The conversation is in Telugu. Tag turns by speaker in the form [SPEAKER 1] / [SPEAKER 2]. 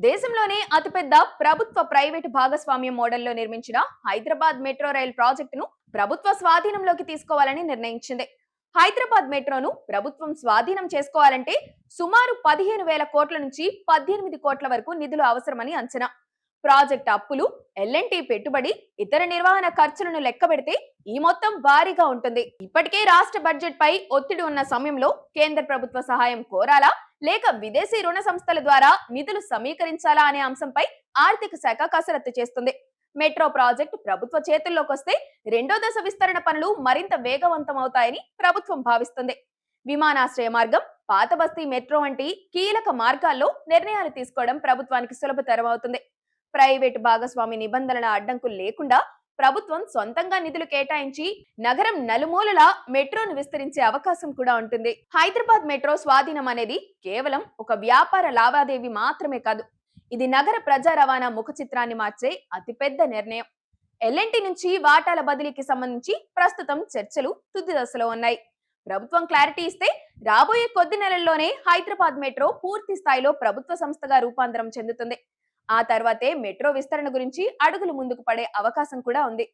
[SPEAKER 1] దేశంలోనే అతిపెద్ద ప్రభుత్వ ప్రైవేటు భాగస్వామ్యం మోడల్లో నిర్మించిన హైదరాబాద్ మెట్రో రైల్ ప్రాజెక్టును ప్రభుత్వ స్వాధీనంలోకి తీసుకోవాలని నిర్ణయించింది. హైదరాబాద్ మెట్రోను ప్రభుత్వం స్వాధీనం చేసుకోవాలంటే సుమారు 15,000 కోట్ల నుంచి 18 కోట్ల వరకు నిధులు అవసరమని అంచనా. ప్రాజెక్ట్ అప్పులు, ఎల్ఎన్టీ పెట్టుబడి, ఇతర నిర్వహణ ఖర్చులను లెక్కబెడితే ఈ మొత్తం భారీగా ఉంటుంది. ఇప్పటికే రాష్ట్ర బడ్జెట్ పై ఒత్తిడి ఉన్న సమయంలో కేంద్ర ప్రభుత్వ సహాయం కోరాలా లేక విదేశీ రుణ సంస్థల ద్వారా నిధులు సమీకరించాలా అనే అంశంపై ఆర్థిక శాఖ కసరత్తు చేస్తుంది. మెట్రో ప్రాజెక్టు ప్రభుత్వ చేతుల్లోకి వస్తే రెండో దశ విస్తరణ పనులు మరింత వేగవంతమవుతాయని ప్రభుత్వం భావిస్తుంది. విమానాశ్రయ మార్గం, పాత బస్తీ మెట్రో వంటి కీలక మార్గాల్లో నిర్ణయాలు తీసుకోవడం ప్రభుత్వానికి సులభతరం అవుతుంది. ప్రైవేటు భాగస్వామి నిబంధనల అడ్డంకులు లేకుండా ప్రభుత్వం సొంతంగా నిధులు కేటాయించి నగరం నలుమూలలా మెట్రోను విస్తరించే అవకాశం కూడా ఉంటుంది. హైదరాబాద్ మెట్రో స్వాధీనం అనేది కేవలం ఒక వ్యాపార లావాదేవీ మాత్రమే కాదు, ఇది నగర ప్రజా రవాణా ముఖ చిత్రాన్ని మార్చే అతిపెద్ద నిర్ణయం. ఎల్ఎన్టీ నుంచి వాటాల బదిలీకి సంబంధించి ప్రస్తుతం చర్చలు తుది దశలో ఉన్నాయి. ప్రభుత్వం క్లారిటీ ఇస్తే రాబోయే కొద్ది నెలల్లోనే హైదరాబాద్ మెట్రో పూర్తి స్థాయిలో ప్రభుత్వ సంస్థగా రూపాంతరం చెందుతుంది. ఆ తర్వాతే మెట్రో విస్తరణ గురించి అడుగులు ముందుకు పడే అవకాశం కూడా ఉంది.